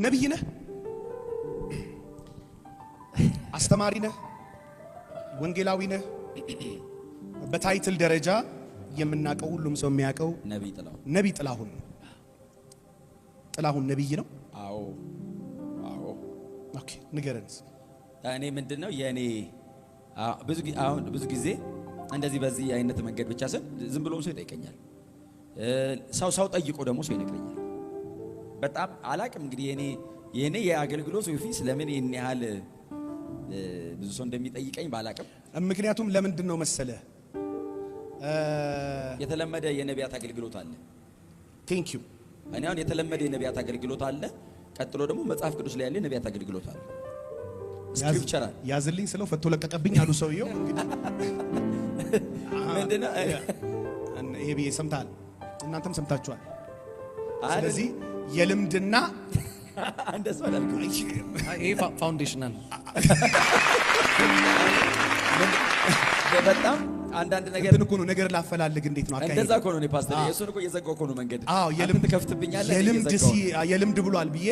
ነብይ ነህ፣ አስተማሪ ነህ፣ ወንጌላዊ ነህ። በታይትል ደረጃ የምናቀው ሁሉም ሰው የሚያቀው ነብይ ጥላሁን ነው። ጥላሁን ነብይ ነው? አዎ አዎ። ኦኬ ንገረን። እኔ ምንድነው የኔ ብዙ ጊዜ እንደዚህ በዚህ አይነት መንገድ ብቻ ዝም ብሎ ሰው ይጠይቀኛል። ሰው ጠይቆ ደግሞ ሰው ይነግረኛል። በጣም አላቅም እንግዲህ የኔ የአገልግሎት ኦፊስ ለምን ይሄን ያህል ብዙ ሰው እንደሚጠይቀኝ ባላቅም፣ ምክንያቱም ለምንድን ነው መሰለ የተለመደ የነቢያት አገልግሎት አለ። ቴንክ ዩ። እኔ አሁን የተለመደ የነቢያት አገልግሎት አለ። ቀጥሎ ደግሞ መጽሐፍ ቅዱስ ላይ ያለ የነቢያት አገልግሎት አለ። ስክሪፕቸራል ያዝልኝ ስለው ፈቶ ለቀቀብኝ አሉ ሰውየው። እንግዲህ ምንድነው ይሄ ብዬ ሰምታል፣ እናንተም ሰምታችኋል። ስለዚህ የልምድና እንደሱ አላልኩ። ይሄ ፋውንዴሽናል በጣም አንዳንድ ነገር እንትን እኮ ነው ነገር ላፈላልግ እንዴት ነው አካሄድ? እንደዛ እኮ ነው። እኔ ፓስተር እሱን እኮ እየዘጋው እኮ ነው መንገድ። አዎ የልምድ ከፍትብኛለህ። የልምድ ብሏል ብዬ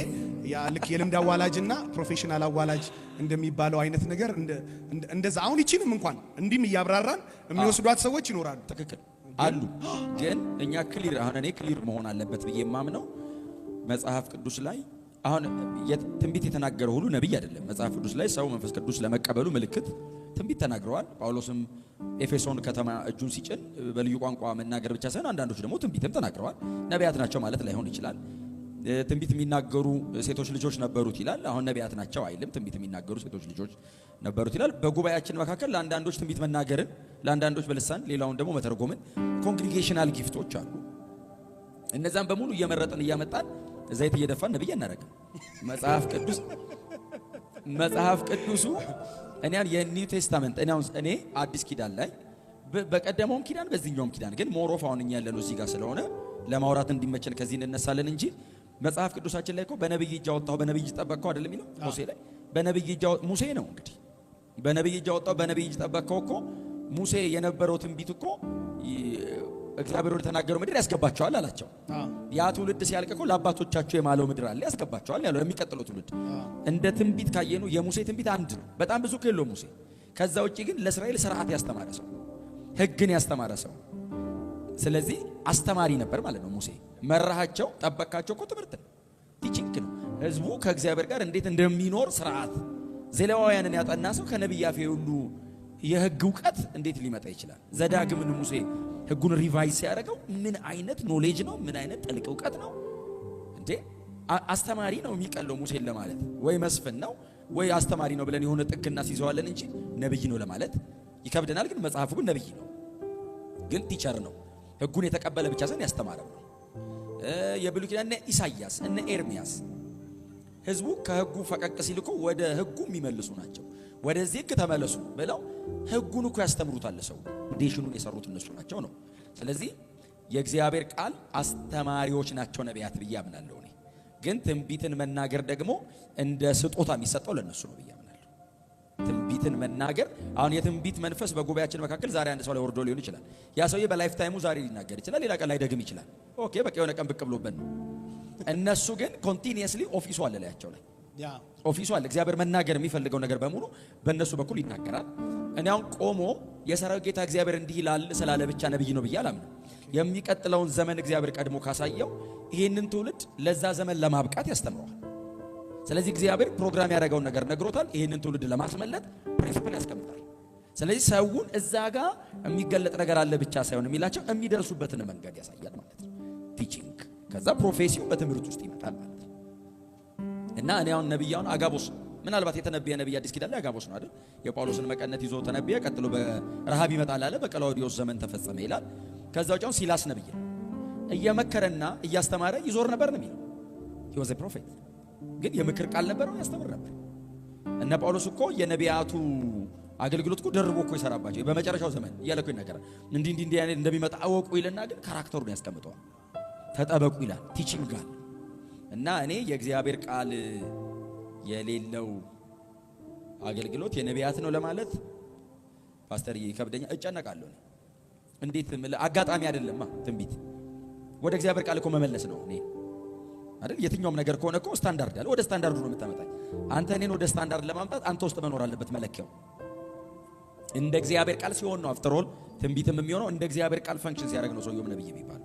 ልክ የልምድ አዋላጅና ፕሮፌሽናል አዋላጅ እንደሚባለው አይነት ነገር እንደዛ አሁን ይቺንም እንኳን እንዲህም እያብራራን የሚወስዷት ሰዎች ይኖራሉ። ትክክል አሉ። ግን እኛ ክሊር አሁን እኔ ክሊር መሆን አለበት ብዬ የማምነው መጽሐፍ ቅዱስ ላይ አሁን ትንቢት የተናገረ ሁሉ ነብይ አይደለም። መጽሐፍ ቅዱስ ላይ ሰው መንፈስ ቅዱስ ለመቀበሉ ምልክት ትንቢት ተናግረዋል። ጳውሎስም ኤፌሶን ከተማ እጁን ሲጭን በልዩ ቋንቋ መናገር ብቻ ሳይሆን አንዳንዶች ደግሞ ትንቢትም ተናግረዋል። ነቢያት ናቸው ማለት ላይሆን ይችላል። ትንቢት የሚናገሩ ሴቶች ልጆች ነበሩት ይላል። አሁን ነቢያት ናቸው አይልም። ትንቢት የሚናገሩ ሴቶች ልጆች ነበሩት ይላል። በጉባኤያችን መካከል ለአንዳንዶች ትንቢት መናገርን፣ ለአንዳንዶች በልሳን፣ ሌላውን ደግሞ መተርጎምን ኮንግሪጌሽናል ጊፍቶች አሉ። እነዛን በሙሉ እየመረጥን እያመጣን ዘይት እየደፋን ነብይ እናደርግም። መጽሐፍ ቅዱሱ እኔ የኒው ቴስታመንት እኔ አዲስ ኪዳን ላይ በቀደመውም ኪዳን በዚህኛውም ኪዳን ግን ሞሮፍ አሁን እኛ ያለነው እዚህ ጋር ስለሆነ ለማውራት እንዲመቸን ከዚህ እንነሳለን እንጂ መጽሐፍ ቅዱሳችን ላይ እኮ በነብይ እጅ አወጣው በነብይ እጅ ጠበቅከው አይደለም የሚለው ሙሴ ላይ። በነብይ እጅ ሙሴ ነው እንግዲህ በነብይ እጅ አወጣው በነብይ እጅ ጠበቅከው እኮ ሙሴ የነበረው ትንቢት እኮ እግዚአብሔር ወደ ተናገረው ምድር ያስገባቸዋል አላቸው። ያ ትውልድ ሲያልቅ እኮ ለአባቶቻቸው የማለው ምድር አለ ያስገባቸዋል ያለው የሚቀጥለው ትውልድ። እንደ ትንቢት ካየኑ የሙሴ ትንቢት አንድ ነው። በጣም ብዙ ከለው ሙሴ። ከዛ ውጪ ግን ለእስራኤል ስርዓት ያስተማረ ሰው፣ ሕግን ያስተማረ ሰው። ስለዚህ አስተማሪ ነበር ማለት ነው ሙሴ። መራሃቸው ጠበቃቸው እኮ ትምህርት ነው፣ ቲቺንግ ነው። ህዝቡ ከእግዚአብሔር ጋር እንዴት እንደሚኖር ስርዓት። ዘሌዋውያንን ያጠና ሰው ከነቢይ አፍ ሁሉ የሕግ እውቀት እንዴት ሊመጣ ይችላል? ዘዳግምን ሙሴ ሕጉን ሪቫይዝ ሲያደርገው ምን አይነት ኖሌጅ ነው? ምን አይነት ጥልቅ እውቀት ነው እንዴ! አስተማሪ ነው የሚቀለው ሙሴን ለማለት ወይ መስፍን ነው ወይ አስተማሪ ነው ብለን የሆነ ጥግና ሲይዘዋለን እንጂ ነብይ ነው ለማለት ይከብደናል። ግን መጽሐፉ ግን ነብይ ነው፣ ግን ቲቸር ነው። ሕጉን የተቀበለ ብቻ ሳይሆን ያስተማረው ነው። የብሉይ ኪዳን ኢሳይያስ እነ ኤርሚያስ ህዝቡ ከሕጉ ፈቀቅ ሲል እኮ ወደ ሕጉ የሚመልሱ ናቸው። ወደዚህ ሕግ ተመለሱ ብለው ሕጉን እኮ ያስተምሩታል። ሰው ዴሽኑን የሰሩት እነሱ ናቸው ነው። ስለዚህ የእግዚአብሔር ቃል አስተማሪዎች ናቸው ነቢያት ብዬ አምናለሁ። እኔ ግን ትንቢትን መናገር ደግሞ እንደ ስጦታ የሚሰጠው ለነሱ ነው ብዬ አምናለሁ። ትንቢትን መናገር አሁን የትንቢት መንፈስ በጉባኤያችን መካከል ዛሬ አንድ ሰው ላይ ወርዶ ሊሆን ይችላል። ያ ሰውዬ በላይፍ ታይሙ ዛሬ ሊናገር ይችላል፣ ሌላ ቀን ላይ ደግም ይችላል። ኦኬ በቃ የሆነ ቀን ብቅ ብሎበት ነው። እነሱ ግን ኮንቲኒየስሊ ኦፊሱ አለ ላያቸው ላይ ኦፊሱ አለ። እግዚአብሔር መናገር የሚፈልገው ነገር በሙሉ በእነሱ በኩል ይናገራል። እኔ አሁን ቆሞ የሰራዊት ጌታ እግዚአብሔር እንዲህ ይላል ስላለ ብቻ ነብይ ነው ብዬ አላምንም። የሚቀጥለውን ዘመን እግዚአብሔር ቀድሞ ካሳየው ይህንን ትውልድ ለዛ ዘመን ለማብቃት ያስተምረዋል። ስለዚህ እግዚአብሔር ፕሮግራም ያደረገውን ነገር ነግሮታል። ይህንን ትውልድ ለማስመለጥ ፕሪንሲፕል ያስቀምጣል። ስለዚህ ሰውን እዛ ጋር የሚገለጥ ነገር አለ ብቻ ሳይሆን የሚላቸው የሚደርሱበትን መንገድ ያሳያል ማለት ነው። ቲቺንግ ከዛ ፕሮፌሲው በትምህርት ውስጥ ይመጣል ማለት ነው። እና እኔ አሁን ነብያውን አጋቦስ ምናልባት የተነበየ ነብይ አዲስ ኪዳን ላይ አጋቦስ ነው አይደል? የጳውሎስን መቀነት ይዞ ተነበየ። ቀጥሎ በረሃብ ይመጣል አለ። በቀላውዲዮስ ዘመን ተፈጸመ ይላል። ከዛው ጫው ሲላስ ነብይ እየመከረና እያስተማረ ይዞር ነበር ነው የሚለው። he was a prophet ግን የምክር ቃል ነበረው፣ ያስተምር ነበር። እነ ጳውሎስ እኮ የነቢያቱ አገልግሎት እኮ ደርቦ እኮ ይሰራባቸው በመጨረሻው ዘመን እያለ እኮ ይናገራል። እንዲህ አይነት እንደሚመጣ አወቁ ይልና ግን ካራክተሩን ያስቀምጠዋል። ተጠበቁ ይላል። ቲቺንግ ጋር እና እኔ የእግዚአብሔር ቃል የሌለው አገልግሎት የነቢያት ነው ለማለት ፓስተር ይከብደኛ እጨነቃለሁ። እንዴት አጋጣሚ አይደለማ ትንቢት ወደ እግዚአብሔር ቃል እኮ መመለስ ነው። እኔ አይደል? የትኛውም ነገር ከሆነ እኮ ስታንዳርድ አለ። ወደ ስታንዳርዱ ነው የምታመጣኝ አንተ። እኔን ወደ ስታንዳርድ ለማምጣት አንተ ውስጥ መኖር አለበት መለኪያው። እንደ እግዚአብሔር ቃል ሲሆን ነው አፍተር ኦል ትንቢትም የሚሆነው እንደ እግዚአብሔር ቃል ፈንክሽን ሲያደርግ ነው ሰውየው ነብይ የሚባል።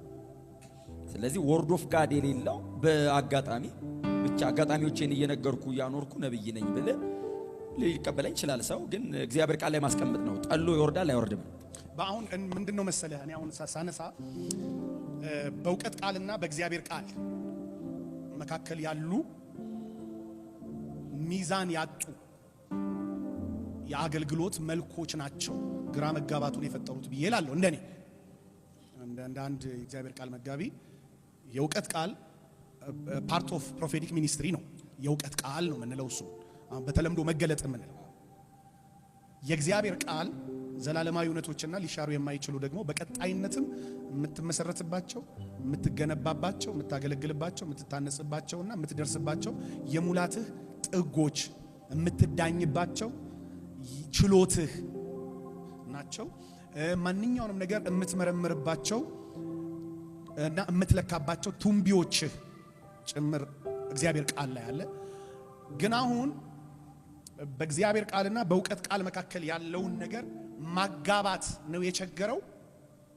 ስለዚህ ወርድ ኦፍ ጋድ የሌለው በአጋጣሚ ብቻ አጋጣሚዎችን እየነገርኩ ያኖርኩ ነብይ ነኝ ብለ ሊቀበለኝ ይችላል ሰው። ግን እግዚአብሔር ቃል ላይ ማስቀመጥ ነው። ጠሎ ይወርዳል አይወርድም። በአሁን ምንድነው መሰለህ እኔ አሁን ሳነሳ በእውቀት ቃልና በእግዚአብሔር ቃል መካከል ያሉ ሚዛን ያጡ የአገልግሎት መልኮች ናቸው ግራ መጋባቱን የፈጠሩት ብዬ እላለሁ። እንደኔ እንደ አንድ የእግዚአብሔር ቃል መጋቢ የእውቀት ቃል ፓርት ኦፍ ፕሮፌቲክ ሚኒስትሪ ነው። የእውቀት ቃል ነው የምንለው እሱ በተለምዶ መገለጥ የምንለው። የእግዚአብሔር ቃል ዘላለማዊ እውነቶችና ሊሻሩ የማይችሉ ደግሞ በቀጣይነትም የምትመሰረትባቸው፣ የምትገነባባቸው፣ የምታገለግልባቸው፣ የምትታነጽባቸውና የምትደርስባቸው የሙላትህ ጥጎች የምትዳኝባቸው ችሎትህ ናቸው። ማንኛውንም ነገር የምትመረምርባቸው እና የምትለካባቸው ቱንቢዎችህ ጭምር እግዚአብሔር ቃል ላይ አለ። ግን አሁን በእግዚአብሔር ቃልና በእውቀት ቃል መካከል ያለውን ነገር ማጋባት ነው የቸገረው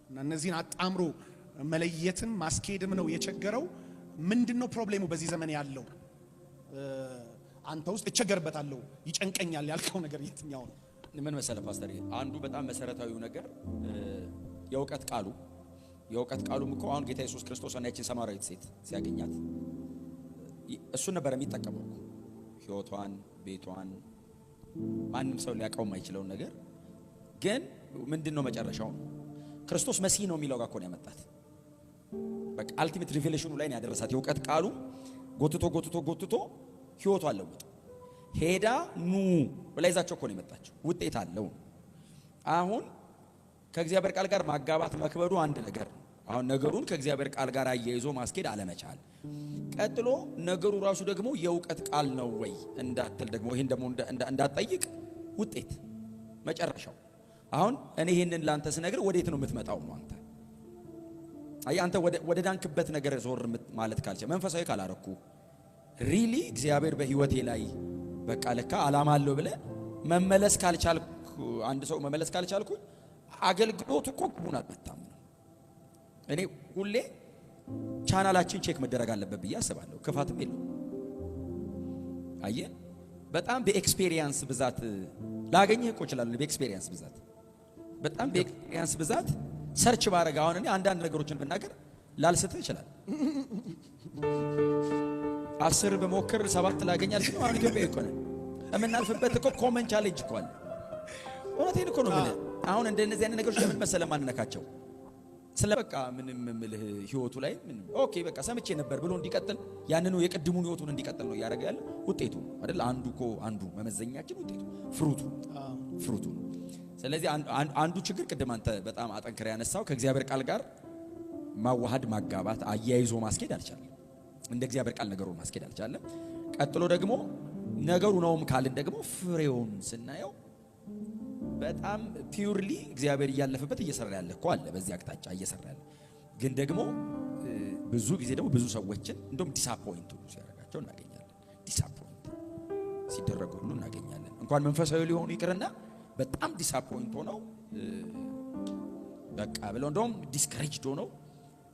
እና እነዚህን አጣምሮ መለየትም ማስኬድም ነው የቸገረው። ምንድነው ፕሮብሌሙ በዚህ ዘመን ያለው? አንተ ውስጥ እቸገርበታለሁ ይጨንቀኛል ያልከው ነገር የትኛው ነው? ምን መሰለ ፓስተር፣ አንዱ በጣም መሰረታዊው ነገር የእውቀት ቃሉም እኮ አሁን ጌታ ኢየሱስ ክርስቶስ እና ያችን ሰማራዊት ሴት ሲያገኛት እሱን ነበር የሚጠቀመው። ህይወቷን፣ ቤቷን ማንም ሰው ሊያውቀው የማይችለውን ነገር ግን ምንድነው መጨረሻው? ክርስቶስ መሲህ ነው የሚለው ጋር እኮ ነው ያመጣት። በቃ አልቲሜት ሪቬሌሽኑ ላይ ነው ያደረሳት። የእውቀት ቃሉ ጎትቶ ህይወቷን ለውጥ ሄዳ ኑ ወላይዛቸው እኮ ነው የመጣችው። ውጤት አለው። አሁን ከእግዚአብሔር ቃል ጋር ማጋባት መክበዱ አንድ ነገር ነው። አሁን ነገሩን ከእግዚአብሔር ቃል ጋር አያይዞ ማስኬድ አለመቻል። ቀጥሎ ነገሩ ራሱ ደግሞ የእውቀት ቃል ነው ወይ እንዳትል ደግሞ ይሄን ደግሞ እንዳትጠይቅ ውጤት መጨረሻው። አሁን እኔ ይሄንን ላንተ ስነግር ወዴት ነው የምትመጣው ነው አንተ? አይ አንተ ወደ ዳንክበት ነገር ዞር ማለት ካልቻ መንፈሳዊ ካላረኩ ሪሊ እግዚአብሔር በህይወቴ ላይ በቃ ለካ አላማ አለው ብለ መመለስ ካልቻልኩ አንድ ሰው መመለስ ካልቻልኩ አገልግሎት እኮ ግቡን አልመታም። እኔ ሁሌ ቻናላችን ቼክ መደረግ አለበት ብዬ አስባለሁ። ክፋትም የለው። አየ በጣም በኤክስፒሪየንስ ብዛት ላገኘህ እኮ እችላለሁ። በኤክስፒሪየንስ ብዛት በጣም በኤክስፒሪየንስ ብዛት ሰርች ባረጋ አሁን እኔ አንዳንድ ነገሮችን ብናገር ላልስትህ ይችላል። 10 በሞክር 7 ላገኛል። አሁን ኢትዮጵያ እኮ ነው የምናልፍበት እኮ ኮመን ቻሌንጅ እኮ አለ። እውነቴን እኮ ነው የምልህ። አሁን እንደነዚህ አይነት ነገሮች ለምን መሰለህ ማንነካቸው ስለ በቃ ምንም ምልህ ህይወቱ ላይ ምን ኦኬ በቃ ሰምቼ ነበር ብሎ እንዲቀጥል ያንኑ የቅድሙን ህይወቱን እንዲቀጥል ነው ያደረገ ያለ ውጤቱ አይደል? አንዱ መመዘኛችን ውጤቱ ፍሩቱ። ስለዚህ አንዱ ችግር ቅድም አንተ በጣም አጠንክረህ ያነሳው ከእግዚአብሔር ቃል ጋር ማዋሃድ ማጋባት አያይዞ ማስኬድ አልቻለም። እንደ እግዚአብሔር ቃል ነገሩን ማስኬድ አልቻለም። ቀጥሎ ደግሞ ነገሩ ነውም ካልን ደግሞ ፍሬውን ስናየው በጣም ፒውርሊ እግዚአብሔር እያለፈበት እየሰራ ያለ እኮ አለ። በዚህ አቅጣጫ እየሰራ ያለ ግን ደግሞ ብዙ ጊዜ ደግሞ ብዙ ሰዎችን እንደውም ዲስአፖይንት ሲያደርጋቸው እናገኛለን። ዲስአፖይንት ሲደረጉ ሁሉ እናገኛለን። እንኳን መንፈሳዊ ሊሆኑ ይቅርና በጣም ዲስአፖይንት ሆነው በቃ ብለው እንደውም ዲስከሬጅድ ሆነው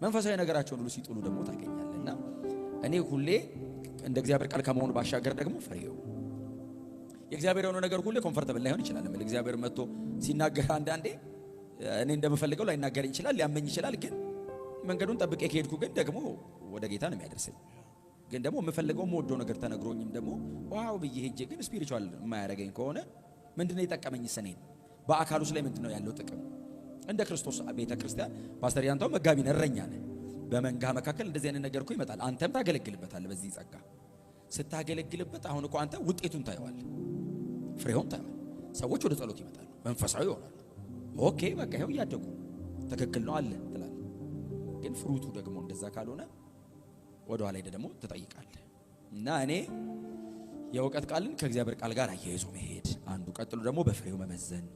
መንፈሳዊ ነገራቸውን ሁሉ ሲጥሉ ደግሞ ታገኛለና እኔ ሁሌ እንደ እግዚአብሔር ቃል ከመሆኑ ባሻገር ደግሞ ፍሬው የእግዚአብሔር የሆነ ነገር ሁሉ ኮምፎርታብል ላይሆን ይችላል። እግዚአብሔር መጥቶ ሲናገር አንዳንዴ እኔ እንደምፈልገው ላይናገር ይችላል፣ ሊያመኝ ይችላል። ግን መንገዱን ጠብቄ ከሄድኩ ግን ደግሞ ወደ ጌታ ነው የሚያደርሰኝ። ግን ደግሞ የምፈልገው የምወደው ነገር ተነግሮኝም ደግሞ ዋው ብዬ ሄጄ ግን ስፒሪቹዋል የማያደርገኝ ከሆነ ምንድነው የጠቀመኝ? ሰኔን በአካሉስ ላይ ምንድነው ያለው ጥቅም? እንደ ክርስቶስ ቤተ ክርስቲያን ፓስተር ያንተው መጋቢ ነረኛ ነህ። በመንጋ መካከል እንደዚህ አይነት ነገር እኮ ይመጣል። አንተም ታገለግልበታለህ። በዚህ ጸጋ ስታገለግልበት አሁን እኮ አንተ ውጤቱን ታየዋለህ፣ ፍሬውን ታየዋለህ። ሰዎች ወደ ጸሎት ይመጣሉ፣ መንፈሳዊ ይሆናሉ። ኦኬ በቃ ይሄው እያደጉ ትክክል ነው አለ ትላለህ። ግን ፍሩቱ ደግሞ እንደዛ ካልሆነ ወደ ኋላ ሄደህ ደግሞ ትጠይቃለህ። እና እኔ የእውቀት ቃልን ከእግዚአብሔር ቃል ጋር አያይዞ መሄድ አንዱ፣ ቀጥሎ ደግሞ በፍሬው መመዘን